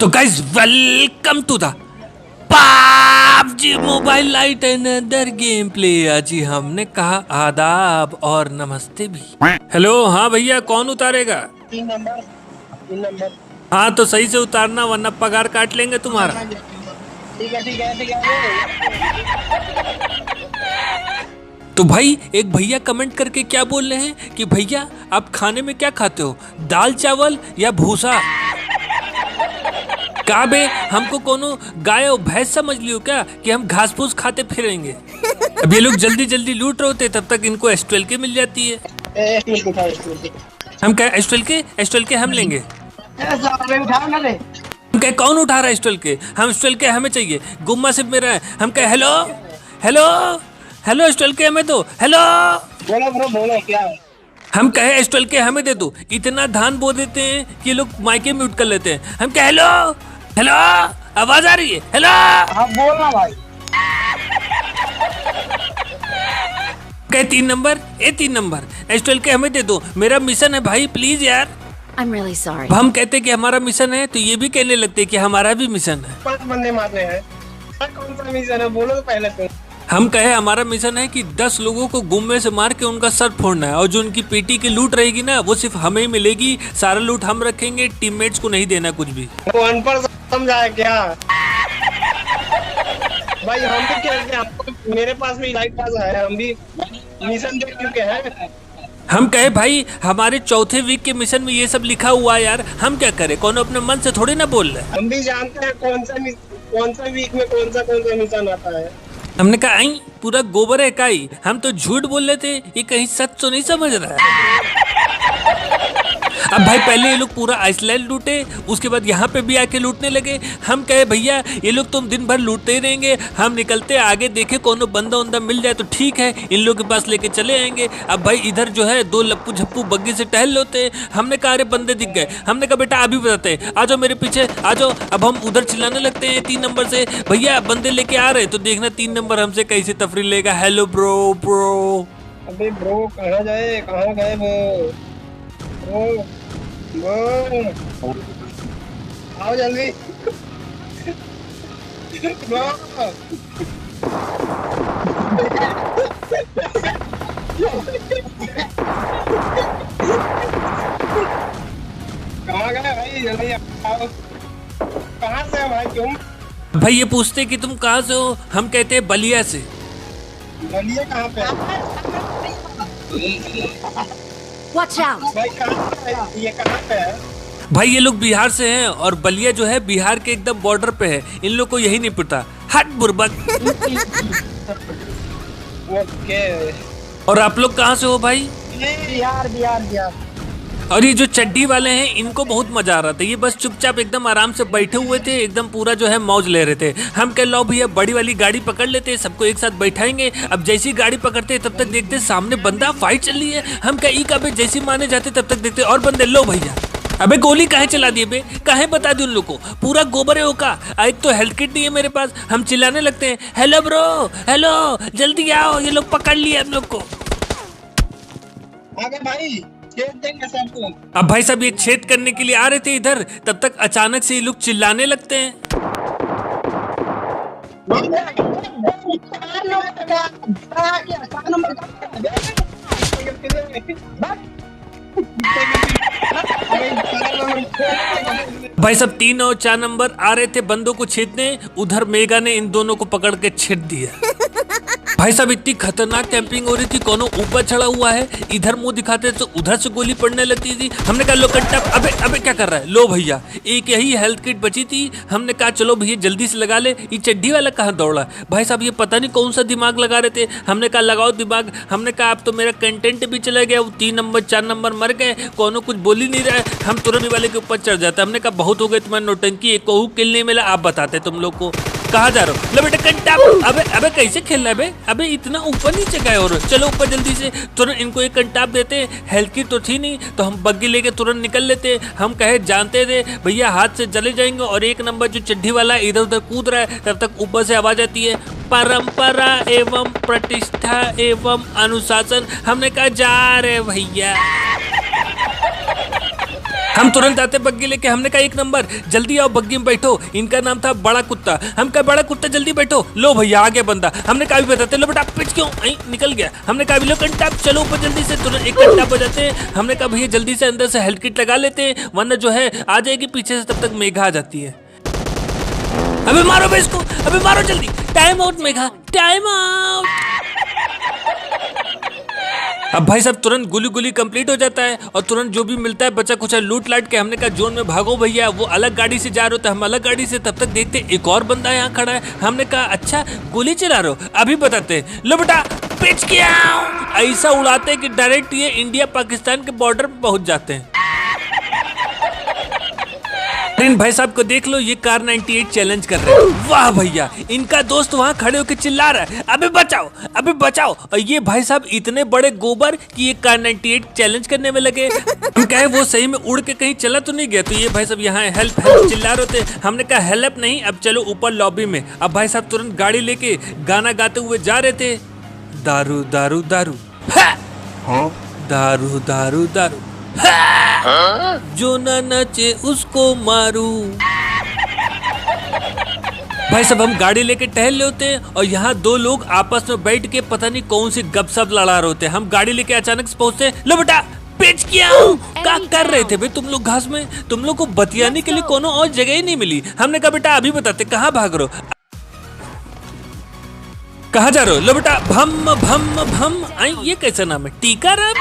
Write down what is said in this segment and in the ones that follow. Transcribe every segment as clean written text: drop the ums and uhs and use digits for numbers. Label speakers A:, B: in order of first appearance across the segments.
A: तो guys welcome to the PUBG mobile lite and other game play. आज ही हमने कहा आदाब और नमस्ते भी। हेलो, हाँ भैया, कौन उतारेगा?
B: 3 नंबर।
A: हाँ तो सही से उतारना वरना पगार काट लेंगे तुम्हारा।
B: ठीक है।
A: तो भाई एक भैया कमेंट करके क्या बोल रहे हैं कि भैया आप खाने में क्या खाते हो, दाल चावल या भूसा? का बे, हमको कोनो गाय और भैंस समझ लियो क्या कि हम घास फूस खाते फिरेंगे? अब ये लोग जल्दी जल्दी लूट रहे होते तब तक इनको एस्ट्रेल के मिल जाती है। हम क्या एस्ट्रेल के हम लेंगे। हम क्या, कौन उठा रहा है एस्ट्रेल के? हम एस्ट्रेल के हमें चाहिए, गुम्मा सिर्फ मेरा है। हम क्या, हेलो एस्ट्रेल के हमें दो। हेलो
B: बोलो क्या है?
A: हम कहे एस्ट्रेल के हमें दे दो। इतना धान बो देते हैं कि लोग माइके म्यूट कर लेते हैं। हम क्या, हेलो आवाज आ रही है? हेलो
B: हाँ बोलना भाई।
A: कहे 3 नंबर एस्ट्रेल के हमें दे दो, मेरा मिशन है भाई, प्लीज यार।
C: I'm really sorry.
A: हम कहते कि हमारा मिशन है तो ये भी कहने लगते कि हमारा भी मिशन है।
B: 5 बंदे मारने हैं। कौन सा मिशन है बोलो तो पहले तो।
A: हम कहे हमारा मिशन है कि 10 लोगों को गुम्मे से मार के उनका सर फोड़ना है, और जो उनकी पेटी की लूट रहेगी ना वो सिर्फ हमें ही मिलेगी। सारा लूट हम रखेंगे, टीममेट्स को नहीं देना कुछ भी।
B: वो अनपढ़ समझाया क्या? भाई हम भी खेलते हैं, मेरे पास भी लाइट पास है, हम भी मिशन देख चुके हैं।
A: हम कहे भाई हमारे चौथे वीक के मिशन में ये सब लिखा हुआ है यार, हम क्या करें? कौन अपने मन से थोड़ी ना बोल रहे।
B: हम भी जानते हैं कौन सा वीक में कौन सा मिशन आता है।
A: हमने कहा आई पूरा गोबर है काई, हम तो झूठ बोल रहे थे, ये कहीं सच तो नहीं समझ रहा है। अब भाई पहले ये लोग पूरा आइसलैंड लूटे, उसके बाद यहाँ पे भी आके लूटने लगे। हम कहे भैया ये लोग तुम दिन भर लूटते ही रहेंगे, हम निकलते आगे देखे कोनो बंदा उंदा मिल जाए तो ठीक है, इन लोगों के पास लेके चले आएंगे। अब भाई इधर जो है 2 लप्पू झप्पू बग्गी से टहल लेते हैं। हमने कहा अरे बंदे दिख गए, हमने कहा बेटा अभी बताते हैं, आ जाओ मेरे पीछे आ जाओ। अब हम उधर चिल्लाने लगते हैं 3 नंबर से, भैया बंदे लेके आ रहे, तो देखना 3 नंबर हमसे कैसे तफरी लेगा। Hello bro.
B: अबे ब्रो कहाँ गए वो आओ जल्दी। कहाँ गए भाई, जल्दी आओ। कहाँ से हो भाई तुम?
A: भाई ये पूछते कि तुम कहाँ से हो, हम कहते हैं बलिया से।
B: बलिया कहाँ पे है?
C: Watch out!
B: भाई कहाँ पे है? ये कहाँ पे है?
A: भाई ये लोग बिहार से हैं और बलिया जो है बिहार के एकदम बॉर्डर पे है, इन लोग को यही नहीं पता। हट बुर्बक।
B: ओके।
A: और आप लोग कहाँ से हो भाई?
B: बिहार।
A: और ये जो चड्डी वाले हैं इनको बहुत मजा आ रहा था, ये बस चुपचाप एकदम आराम से बैठे हुए थे, एकदम पूरा जो है मौज ले रहे थे। हम कह लो भैया बड़ी वाली गाड़ी पकड़ लेते, सबको एक साथ बैठाएंगे। अब जैसी गाड़ी पकड़ते तब तक देखते सामने बंदा फाइट चल रही है। हम कहीं का बे जैसी माने जाते तब तक देखते और बंदे लो भैया। अबे गोली काहे चला दिए बे, काहे बता दी उन लोग को, पूरा गोबर है का। एक तो हेल्थ किट नहीं है मेरे पास, हम चिल्लाने लगते हैं हेलो ब्रो हेलो जल्दी आओ, ये लोग पकड़ लिए हम लोग को।
B: आगे भाई छेद देंगे सबको।
A: अब भाई साहब ये छेद करने के लिए आ रहे थे इधर, तब तक अचानक से ये लोग चिल्लाने लगते हैं। भाई सब 3 और 4 नंबर आ रहे थे बंदों को छेदने, उधर मेगा ने इन दोनों को पकड़ के छेद दिया। भाई साहब इतनी खतरनाक कैंपिंग हो रही थी, कोनो ऊपर चढ़ा हुआ है, इधर मुंह दिखाते तो उधर से गोली पड़ने लगती थी। हमने कहा लो कंटा, अबे क्या कर रहा है? लो भैया एक यही हेल्थ किट बची थी, हमने कहा चलो भैया जल्दी से लगा ले। ये चड्डी वाला कहाँ दौड़ा? भाई साहब ये पता नहीं कौन सा दिमाग लगा रहे थे, हमने कहा लगाओ दिमाग। हमने कहा अब तो मेरा कंटेंट भी चला गया, वो 3 नंबर 4 नंबर मर गए, कोनो कुछ बोल ही नहीं रहा है। हम तुरंत वाले के ऊपर चढ़ जाते। हमने कहा बहुत हो गए तुम्हारी नौटंकी, एक को किल नहीं मिला, आप बताते तुम लोग को कहाँ जा रहे हो? लो बेटा कंटा। अबे कैसे खेलना है बे? अबे इतना ऊपर नीचे गए, और चलो ऊपर जल्दी से, तुरंत इनको एक कंटाप देते। हेल्थ की तो थी नहीं तो हम बग्गी लेके तुरंत निकल लेते। हम कहे जानते थे भैया हाथ से चले जाएंगे, और 1 नंबर जो चड्ढी वाला इधर उधर कूद रहा है, तब तक ऊपर से आवाज आती है परंपरा एवं प्रतिष्ठा एवं अनुशासन। हमने कहा जा रहे भैया। हम तुरंत आते बग्गी लेके, हमने कहा एक नंबर जल्दी आओ बग्गी में बैठो। इनका नाम था बड़ा कुत्ता। हम कहा बड़ा कुत्ता जल्दी बैठो। लो भैया आ गया बंदा। हमने कहा भी बताते, लो बेटा पिच क्यों निकल गया। हमने कहा लो कंटा चलो ऊपर जल्दी से, तुरंत एक कंटा बजाते। हमने कहा भैया जल्दी से अंदर से हेल्थ किट लगा लेते वरना जो है आ जाएगी पीछे से, तब तक मेघा आ जाती है। अबे मारो बे इसको, अबे मारो जल्दी, time out Megha, time out. अब भाई साहब तुरंत गुली गुली कंप्लीट हो जाता है और तुरंत जो भी मिलता है बचा कुछ लूट लाट के। हमने कहा जोन में भागो भैया, वो अलग गाड़ी से जा रहे होते, हम अलग गाड़ी से। तब तक देखते एक और बंदा यहाँ खड़ा है। हमने कहा अच्छा गोली चला रहे हो, अभी बताते। लो बेटा पिच किया, ऐसा उड़ाते कि डायरेक्ट ये इंडिया पाकिस्तान के बॉर्डर पे पहुंच जाते हैं। इन भाई साहब को देख लो, ये कार 98 चैलेंज कर रहे हैं। वाह भैया, इनका दोस्त वहाँ खड़े होकर चिल्ला रहा है अबे बचाओ अबे बचाओ। और ये भाई साहब इतने बड़े गोबर कि ये कार 98 चैलेंज करने में लगे। हम कहे वो सही में उड़ के कहीं चला तो नहीं गया। तो ये भाई साहब यहाँ हेल्प हेल्प चिल्ला रहे थे। हमने कहा हेल्प नहीं, अब चलो ऊपर लॉबी में। अब भाई साहब तुरंत गाड़ी लेके गाना गाते हुए जा रहे थे। दारू दारू दारू दारू दारू दारू, जो ना नाचे उसको मारू। भाई सब हम गाड़ी लेके टहल रहे होते हैं और यहाँ दो लोग आपस में बैठ के पता नहीं कौन सी गपशप लड़ा रहे होते हैं। हम गाड़ी लेके अचानक से पहुंचते, लो बेटा पिच किया। क्या कर रहे थे भाई तुम लोग घास में? तुम लोग को बतियाने के लिए कोनो और जगह ही नहीं मिली। हमने कहा बेटा अभी बताते, कहाँ भाग रहे हो, कहाँ जा रहे हो? लो बेटा भम भम भम। आई ये कैसा नाम है? टीकाराम।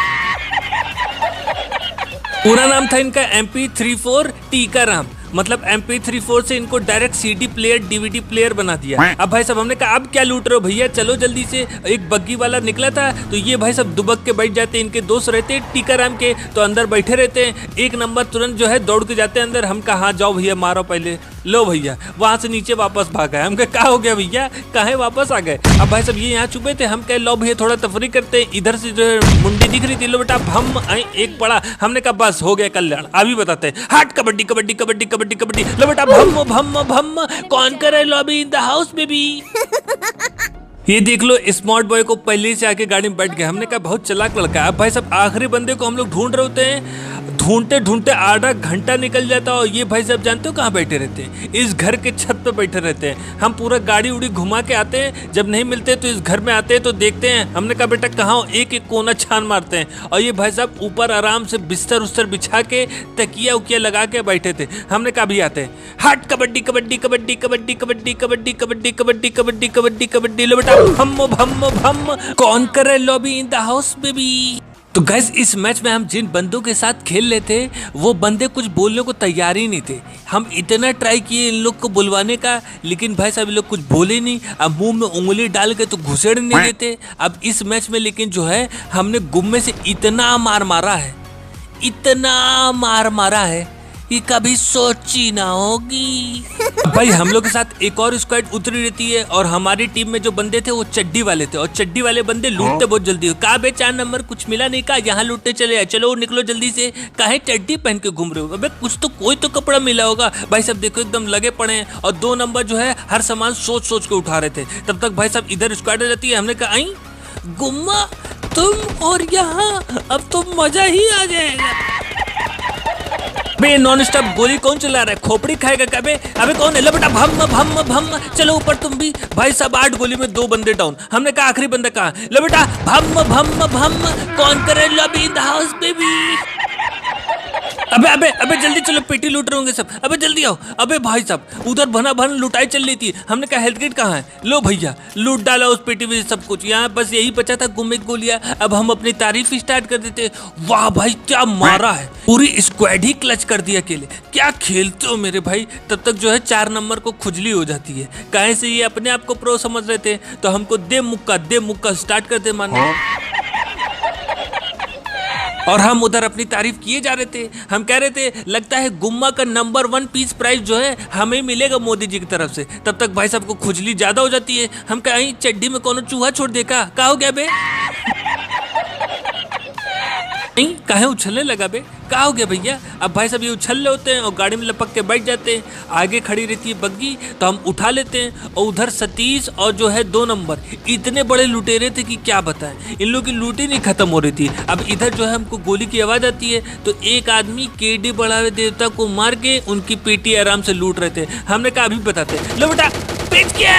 A: पूरा नाम था इनका MP34 टीकाराम। मतलब MP34 से इनको direct CD player DVD player बना दिया। अब भाई साहब हमने कहा अब क्या लूट रहे हो भैया, चलो जल्दी से। एक बग्गी वाला निकला था तो ये भाई साहब दुबक के बैठ जाते। इनके दोस्त रहते टीकाराम के, तो अंदर बैठे रहते हैं। एक नंबर तुरंत जो है दौड़ के जाते हैं अंदर। हम कहा हाँ जाओ भैया मारो पहले। लो भैया वहां से नीचे वापस भाग गए। हम कहे क्या हो गया भैया, काहे वापस आ गए? अब भाई साहब ये यहाँ छुपे थे। हम कहे लो भैया थोड़ा तफरी करते। इधर से जो है मुंडी दिख रही थी, लो बेटा भम एक पड़ा। हमने कहा बस हो गया कल्याण, अभी बताते। हट कबड्डी कबड्डी कबड्डी कबड्डी कबड्डी, लो बेटा भम भम भम। कौन करे lobby in the house baby. ये देख लो स्मार्ट बॉय को पहले से आके गाड़ी में बैठ गए। हमने कहा बहुत चालाक लड़का है। अब भाई साहब आखिरी बंदे को हम लोग ढूंढ रहे होते हैं। ढूंढते ढूंढते आधा घंटा निकल जाता और ये भाई साहब जानते हो कहाँ बैठे रहते हैं? इस घर के छत पे बैठे रहते हैं। हम पूरा गाड़ी उड़ी घुमा के आते हैं, जब नहीं मिलते तो इस घर में आते हैं तो देखते हैं। हमने कहा बेटा कहाँ हो? एक एक कोना छान मारते हैं। और ये भाई साहब ऊपर आराम से बिस्तर उस्तर बिछा के तकिया उकिया लगा के बैठे थे। हमने कहा भी आते हैं। हट कबड्डी कबड्डी कबड्डी कबड्डी कबड्डी कबड्डी कबड्डी कबड्डी कबड्डी कबड्डी कबड्डी, लो बेटा भम भम भम। कौन करे lobby in the house baby. तो गैस इस मैच में हम जिन बंदों के साथ खेल रहे थे वो बंदे कुछ बोलने को तैयार ही नहीं थे। हम इतना ट्राई किए इन लोग को बुलवाने का, लेकिन भाई साहब ये लोग कुछ बोले नहीं। अब मुंह में उंगली डाल के तो घुसेड़ नहीं देते। अब इस मैच में लेकिन जो है हमने गुम्मे से इतना मार मारा है, इतना मार मारा है कि कभी सोची ना होगी। भाई हम लोग के साथ एक और स्क्वाड उतरी रहती है और हमारी टीम में जो बंदे थे वो चड्डी वाले थे। और चड्डी वाले बंदे लूटते बहुत जल्दी हो। कहा बे 4 नंबर कुछ मिला नहीं, का यहाँ लूटते चले आए, चलो निकलो जल्दी से। काहे चड्डी पहन के घूम रहे हो? अबे कुछ तो कोई तो कपड़ा मिला होगा। भाई साहब देखो एकदम लगे पड़े हैं। और 2 नंबर जो है हर सामान सोच सोच के उठा रहे थे। तब तक भाई साहब इधर स्क्वाड रहती है। हमने कहा आई गुम्मा तुम और यहाँ अब तो मजा ही आ जाएगा। बे नॉन स्टॉप गोली कौन चला रहा है? खोपड़ी खाएगा क्या बे? अबे कौन है? लो बेटा भम भम भम। चलो ऊपर तुम भी। भाई साहब 8 गोली में 2 बंदे डाउन। हमने कहा आखिरी बंदा कहाँ? लो बेटा भम भम भम। कौन करे lobby in the house baby. अबे अबे अबे जल्दी चलो, पेटी लूट रहे होंगे सब। अबे जल्दी आओ। अबे भाई साहब उधर भना भन लुटाई चल रही थी। हमने कहा हेल्थ किट कहाँ है? लो भैया लूट डाला उस पेटी में सब कुछ। यहाँ बस यही बचा था गुम्मे गोलियां। अब हम अपनी तारीफ स्टार्ट कर देते। वाह भाई क्या मारा है, पूरी स्क्वाड ही क्लच कर दिया अकेले। क्या खेलते हो मेरे भाई। तब तक जो है 4 नंबर को खुजली हो जाती है। काहे से ये अपने आप को प्रो समझ रहे थे, तो हमको दे मुक्का स्टार्ट कर दे मारना। और हम उधर अपनी तारीफ किए जा रहे थे। हम कह रहे थे लगता है गुम्मा का नंबर 1 पीस प्राइस जो है हमें मिलेगा मोदी जी की तरफ से। तब तक भाई साहब को खुजली ज्यादा हो जाती है। हम कहीं चड्डी में कोनो चूहा छोड़ देखा, क्या हो गया बे? नहीं काहे उछलने लगा बे? क्या हो गया भैया? अब भाई साहब ये उछल रहे होते हैं और गाड़ी में लपक के बैठ जाते हैं। आगे खड़ी रहती है बग्गी तो हम उठा लेते हैं। और उधर सतीश और जो है 2 नंबर इतने बड़े लुटेरे थे कि क्या बताएं। इन लोगों की लूट ही नहीं खत्म हो रही थी। अब इधर जो है हमको गोली की आवाज आती है तो एक आदमी केडी बढ़ावे देवता को मार के उनकी पेटी आराम से लूट रहे थे। हमने कहा अभी बताते, लो बेटा पिच गया।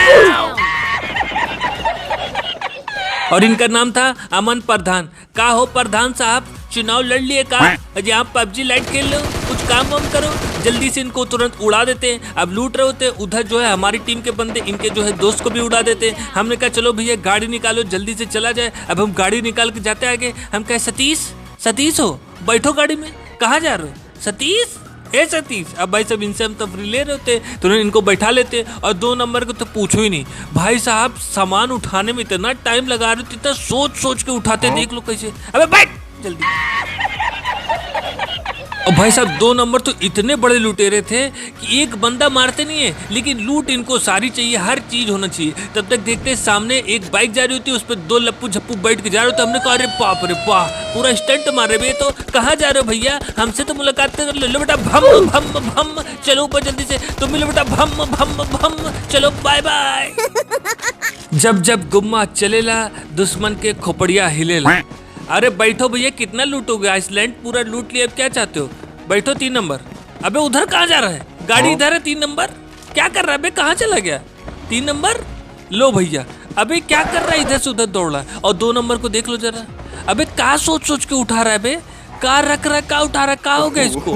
A: और इनका नाम था अमन प्रधान। का हो प्रधान साहब, चुनाव लड़ लिए का? अजय आप पबजी लाइट खेल लो, कुछ काम वाम करो। जल्दी से इनको तुरंत उड़ा देते हैं। अब लूट रहे होते उधर जो है हमारी टीम के बंदे इनके जो है दोस्त को भी उड़ा देते हैं। हमने कहा चलो भैया गाड़ी निकालो जल्दी से चला जाए। अब हम गाड़ी निकाल के जाते आगे। हम कहे सतीश हो बैठो गाड़ी में, कहाँ जा रहे हो सतीश? ए सतीश। अब भाई साहब इनसे हम तफरी ले रहे होते तो इनको बैठा लेते। और 2 नंबर को तो पूछो ही नहीं भाई साहब, सामान उठाने में इतना टाइम लगा रहे थे, इतना सोच के उठाते। देख लो कैसे। अबे बैठ जल्दी। और भाई साहब 2 नंबर तो इतने बड़े लुटेरे थे कि एक बंदा मारते नहीं है लेकिन लूट इनको सारी चाहिए, हर चीज होना चाहिए। तब तक देखते सामने एक बाइक जा रही होती है, उस पर 2 लप्पू झप्पू बैठ के जा रहे होते। हमने कहा अरे बाप रे वाह, पूरा स्टंट मारे भैया। तो कहाँ जा रहे हो भैया? हमसे तो मुलाकात कर लो बेटा। भम भम भम चलो ऊपर जल्दी से। तुम मिलो बेटा। भम भम भम चलो बाय बाय। जब गुम्मा चलेला दुश्मन के खोपड़िया हिलेला। अरे बैठो भैया, कितना लूटोगे? आइसलैंड पूरा लूट लिया, अब क्या चाहते हो? बैठो 3 नंबर। अबे उधर कहाँ जा रहा है? गाड़ी इधर है। 3 नंबर क्या कर रहा है बे? कहाँ चला गया 3 नंबर? लो भैया अबे क्या कर रहा है? इधर से उधर दौड़ रहा है। और 2 नंबर को देख लो जरा। अबे क्या सोच के उठा रहा है बे? कार रख रहा है, क्या उठा रहा है? क्या हो गया इसको?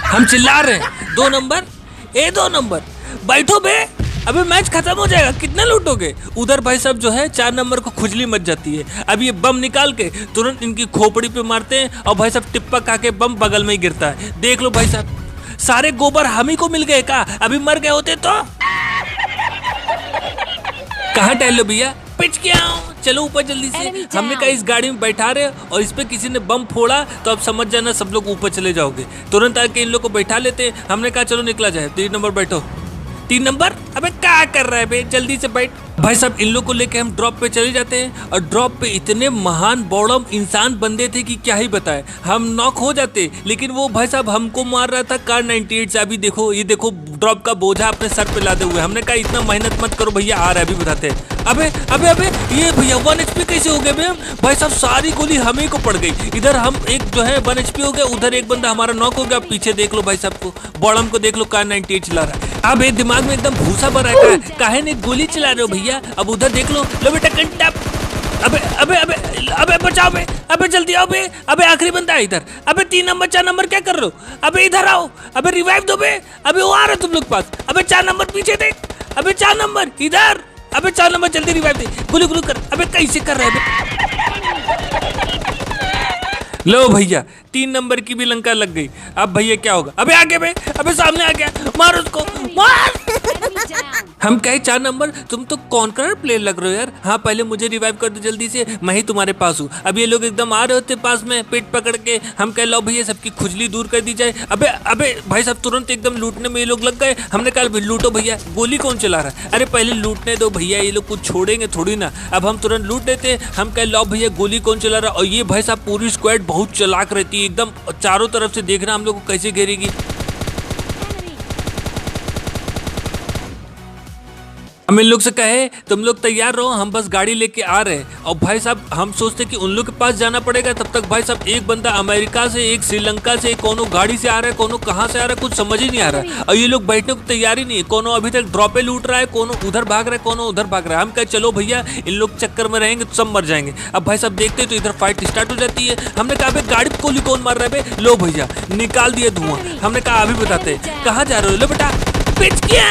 A: हम चिल्ला रहे हैं 2 नंबर, 2 नंबर बैठो बे। अबे मैच खत्म हो जाएगा, कितना लूटोगे? उधर भाई साहब जो है 4 नंबर को खुजली मच जाती है। अब ये बम निकाल के तुरंत इनकी खोपड़ी पे मारते हैं और भाई साहब टिप्पा खा के बम बगल में ही गिरता है। देख लो भाई साहब, सारे गोबर हम ही को मिल गए का? अभी मर गए होते तो। कहाँ टहल लो भैया? पिच के आओ, चलो ऊपर जल्दी से। हमने कहा इस गाड़ी में बैठा रहे और इस पे किसी ने बम फोड़ा तो अब समझ जाना सब लोग ऊपर चले जाओगे। तुरंत आके इन लोग को बैठा लेते। हमने कहा चलो निकला जाए। 3 नंबर बैठो। 3 नंबर अबे क्या कर रहा है बे? जल्दी से बैठ। भाई साहब इन लोग को लेके हम ड्रॉप पे चले जाते हैं और ड्रॉप पे इतने महान बौड़म इंसान बंदे थे कि क्या ही बताए। हम नॉक हो जाते लेकिन वो भाई साहब हमको मार रहा था कार 98 से। अभी देखो ये देखो ड्रॉप का बोझा अपने सर पे लादे हुए। हमने कहा इतना मेहनत मत करो भैया, आ रहा है अभी बताते हैं। अबे अबे अबे ये भैया 1 HP कैसे हो गए बे? भाई साहब सारी गोली हमें को पड़ गई। इधर हम एक जो है 1 HP हो गया, उधर एक बंदा हमारा नॉक हो गया। पीछे देख लो भाई साहब को, बौड़म को देख लो, कार 98 चला रहा है। अब ये दिमाग में एकदम भूसा भरा है, काहे ने गोली चला रहे हो भैया? अब उधर देख लो बेटा कंटा। अबे अबे अबे अबे बचाओ बे, अबे जल्दी आओ बे। अबे आखिरी बंदा है इधर। अबे 3 नंबर 4 नंबर क्या कर रहे हो? अबे इधर आओ, अबे रिवाइव दो बे। अबे वो आ रहा है तुम लोग पास। अबे 4 नंबर पीछे देख। अबे 4 नंबर इधर। अबे 4 नंबर जल्दी रिवाइव दे, गुलू गुलू कर। अबे कैसे कर रहा है? लो भैया 3 नंबर की भी लंका लग गई। अब भैया क्या होगा? अबे आगे बे, अबे सामने आ गया, मार उसको, मार। हम कहे 4 नंबर तुम तो कॉन्करर प्लेयर लग रहे हो यार। हाँ पहले मुझे रिवाइव कर दो जल्दी से, मैं ही तुम्हारे पास हूँ। अब ये लोग एकदम आ रहे होते पास में पेट पकड़ के। हम कह लो भैया सबकी खुजली दूर कर दी जाए। अबे अबे भाई साहब तुरंत एकदम लूटने में ये लोग लग गए। हमने कहा लूटो भैया। गोली कौन चला रहा है? अरे पहले लूटने दो भैया, ये लोग कुछ छोड़ेंगे थोड़ी ना। अब हम तुरंत लूट लेते। हम कह लो भैया गोली कौन चला रहा है? और ये भाई साहब पूरी स्क्वाड बहुत चालाक रहती है, एकदम चारों तरफ से देखना हम लोग को कैसे घेरेगी। हम इन लोग से कहे तुम लोग तैयार रहो, हम बस गाड़ी लेके आ रहे हैं। और भाई साहब हम सोचते कि उन लोग के पास जाना पड़ेगा। तब तक भाई साहब एक बंदा अमेरिका से, एक श्रीलंका से, कोनो गाड़ी से आ रहा है, कोनो कहाँ से आ रहा है, कुछ समझ ही नहीं आ रहा है। और ये लोग बैठने को तैयार ही नहीं है। कोनो अभी तक ड्रॉपे लूट रहा है, कोनो उधर भाग रहा है, कोनो उधर भाग रहा है। हम कहे चलो भैया इन लोग चक्कर में रहेंगे तो सब मर जाएंगे। अब भाई साहब देखते तो इधर फाइट स्टार्ट हो जाती है। हमने कहा भाई गाड़ी पे गोली कौन मार रहा है बे? लो भैया निकाल दिया धुआं। हमने कहा अभी बताते कहाँ जा रहे हो? लो बेटा पिच गया।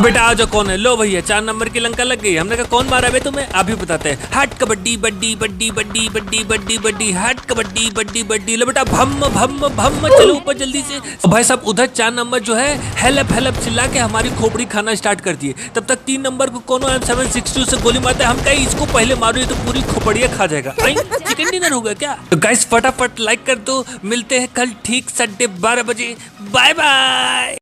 A: बेटा आ जाओ, कौन है? लो भैया 4 नंबर की लंका लग गई। हमने कहा कौन मारा बे तुम्हें? अभी बताते हैं। हट कबड्डी बड्डी बड्डी बड्डी बड्डी बड्डी बड्डी, हट कबड्डी बड्डी बड्डी। लो बेटा भम भम भम, चलो ऊपर जल्दी से। भाई साहब उधर 4 नंबर जो है हेल्प हेल्प चिल्ला के हमारी खोपड़ी खाना स्टार्ट कर दिए। तब तक 3 नंबर को कोनो M762 से गोली मारते। हम कहीं इसको पहले मारो, ये तो पूरी खोपड़िया खा जाएगा। चिकन डिनर होगा क्या? तो गाइस फटाफट लाइक कर दो। मिलते हैं कल ठीक संडे 12 बजे। Bye bye.